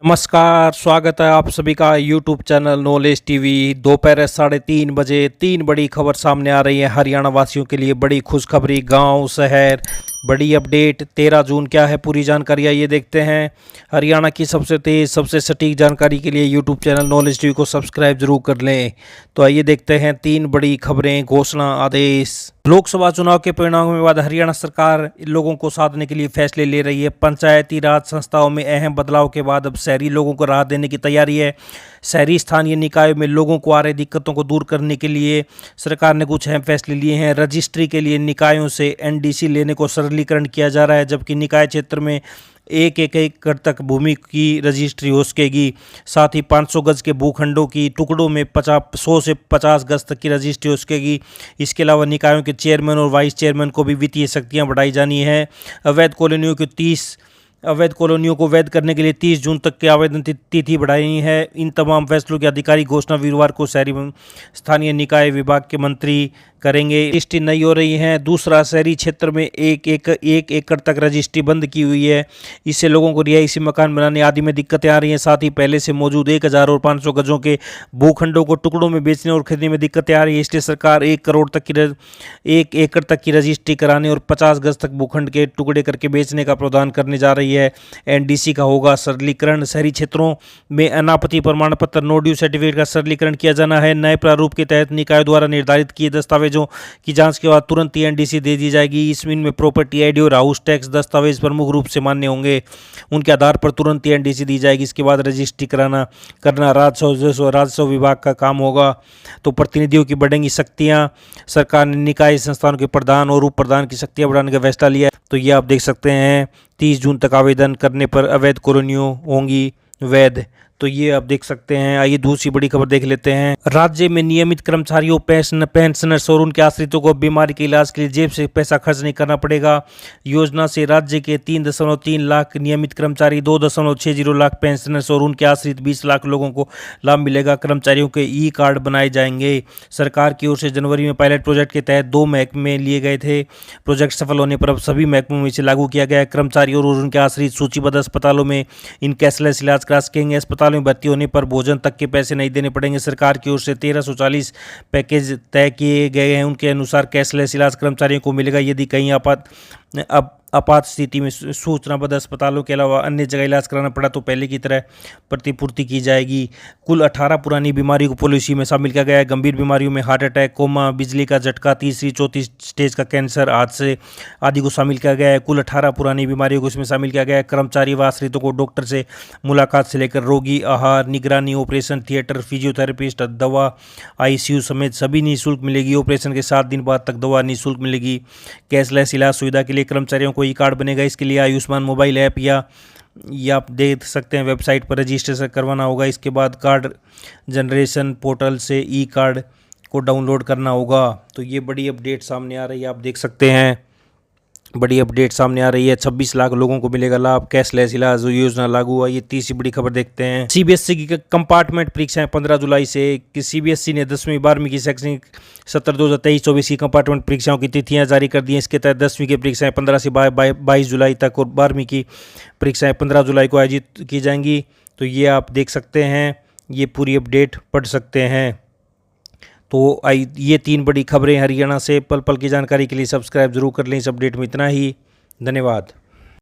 नमस्कार, स्वागत है आप सभी का यूट्यूब चैनल नॉलेज टीवी। दोपहर 3:30 बजे 3 बड़ी खबर सामने आ रही है हरियाणा वासियों के लिए। बड़ी खुशखबरी, गांव शहर बड़ी अपडेट। 13 जून क्या है, पूरी जानकारी आइए देखते हैं। हरियाणा की सबसे तेज़ सबसे सटीक जानकारी के लिए यूट्यूब चैनल नॉलेज टीवी को सब्सक्राइब जरूर कर लें। तो आइए देखते हैं 3 बड़ी खबरें, घोषणा, आदेश। लोकसभा चुनाव के परिणामों के बाद हरियाणा सरकार लोगों को साधने के लिए फैसले ले रही है। पंचायती राज संस्थाओं में अहम बदलाव के बाद अब शहरी लोगों को राहत देने की तैयारी है। शहरी स्थानीय निकायों में लोगों को आ रही दिक्कतों को दूर करने के लिए सरकार ने कुछ अहम फैसले लिए हैं। रजिस्ट्री के लिए निकायों से एनडीसी लेने को सरलीकरण किया जा रहा है, जबकि निकाय क्षेत्र में एक एकड़ तक भूमि की रजिस्ट्री हो सकेगी। साथ ही 500 गज के भूखंडों की टुकड़ों में 100 से 50 गज तक की रजिस्ट्री हो सकेगी। इसके अलावा निकायों के चेयरमैन और वाइस चेयरमैन को भी वित्तीय शक्तियां बढ़ाई जानी है। अवैध कॉलोनियों को वैध करने के लिए 30 जून तक की आवेदन तिथि बढ़ाई है। इन तमाम फैसलों की आधिकारिक घोषणा वीरवार को शहरी स्थानीय निकाय विभाग के मंत्री करेंगे। रजिस्ट्री नई हो रही है। दूसरा, शहरी क्षेत्र में एक एकड़ तक रजिस्ट्री बंद की हुई है। इससे लोगों को रिहायशी मकान बनाने आदि में दिक्कतें आ रही हैं। साथ ही पहले से मौजूद 1000 और 500 गजों के भूखंडों को टुकड़ों में बेचने और खरीदने में दिक्कतें आ रही है। इसलिए सरकार 1 एकड़ तक की रजिस्ट्री कराने और 50 गज तक भूखंड के टुकड़े करके बेचने का प्रावधान करने जा रही है। एनडीसी का होगा सरलीकरण। शहरी क्षेत्रों में अनापत्ति प्रमाण पत्र, नो ड्यू सर्टिफिकेट का सरलीकरण किया जाना है। नए प्रारूप के तहत निकायों द्वारा निर्धारित किए दस्तावेजों की जांच के बाद तुरंत ही एनडीसी दे दी जाएगी। इसमें प्रॉपर्टी आईडी और हाउस टैक्स दस्तावेज प्रमुख रूप से मान्य होंगे। उनके आधार पर तुरंत ही एनडीसी दी जाएगी। इसके बाद रजिस्ट्री करना राजस्व विभाग का काम होगा। तो प्रतिनिधियों की बढ़ेंगी शक्तियां। सरकार ने निकाय संस्थानों के प्रधान और उप प्रधान की शक्तियां बढ़ाने का फैसला लिया है। तो ये आप देख सकते हैं 30 जून तक आवेदन करने पर अवैध कॉलोनियों होंगी वैध। तो ये आप देख सकते हैं। आइए दूसरी बड़ी खबर देख लेते हैं। राज्य में नियमित कर्मचारियों, पेंशनर्स और उनके आश्रितों को बीमारी के इलाज के लिए जेब से पैसा खर्च नहीं करना पड़ेगा। योजना से राज्य के 3.3 लाख नियमित कर्मचारी, 2.60 लाख पेंशनर्स और उनके आश्रित 20 लाख लोगों को लाभ मिलेगा। कर्मचारियों के ई कार्ड बनाए जाएंगे। सरकार की ओर से जनवरी में पायलट प्रोजेक्ट के तहत 2 महकमे लिए गए थे। प्रोजेक्ट सफल होने पर अब सभी महकमों में इसे लागू किया गया है। कर्मचारियों और उनके आश्रित सूचीबद्ध अस्पतालों में इन कैशलेस इलाज करा सकेंगे। अस्पतालों में भर्ती होने पर भोजन तक के पैसे नहीं देने पड़ेंगे। सरकार की ओर से 1340 पैकेज तय किए गए हैं। उनके अनुसार कैशलेस इलाज कर्मचारियों को मिलेगा। यदि कहीं आपात स्थिति में सूचनाबद्ध अस्पतालों के अलावा अन्य जगह इलाज कराना पड़ा तो पहले की तरह प्रतिपूर्ति की जाएगी। कुल 18 पुरानी बीमारियों को पॉलिसी में शामिल किया गया है। गंभीर बीमारियों में हार्ट अटैक, कोमा, बिजली का झटका, तीसरी चौथी स्टेज का कैंसर, हादसे आदि को शामिल किया गया है। कुल 18 पुरानी बीमारियों को इसमें शामिल किया गया है। कर्मचारी व आश्रितों को डॉक्टर से मुलाकात से लेकर रोगी आहार, निगरानी, ऑपरेशन थिएटर, फिजियोथेरेपिस्ट, दवा, आईसीयू समेत सभी निःशुल्क मिलेगी। ऑपरेशन के 7 दिन बाद तक दवा निःशुल्क मिलेगी। कैशलेस इलाज सुविधा के लिए कर्मचारियों को ई कार्ड बनेगा। इसके लिए आयुष्मान मोबाइल ऐप या आप देख सकते हैं वेबसाइट पर रजिस्ट्रेशन करवाना होगा। इसके बाद कार्ड जनरेशन पोर्टल से ई कार्ड को डाउनलोड करना होगा। तो ये बड़ी अपडेट सामने आ रही है, आप देख सकते हैं। बड़ी अपडेट सामने आ रही है। 26 लाख लोगों को मिलेगा लाभ। कैशलेस इलाज योजना लागू हुआ। ये तीसरी बड़ी खबर देखते हैं। सीबीएसई की कंपार्टमेंट परीक्षाएं 15 जुलाई से। सीबीएसई ने 10वीं 12वीं की शैक्षणिक सत्र 2023-24 की कंपार्टमेंट परीक्षाओं की तिथियां जारी कर दी हैं। इसके तहत 10वीं की परीक्षाएं 15 से 22 जुलाई तक और 12वीं की परीक्षाएं 15 जुलाई को आयोजित की जाएंगी। तो ये आप देख सकते हैं, ये पूरी अपडेट पढ़ सकते हैं। तो ये 3 बड़ी खबरें हरियाणा से। पल पल की जानकारी के लिए सब्सक्राइब जरूर कर लें। इस अपडेट में इतना ही। धन्यवाद।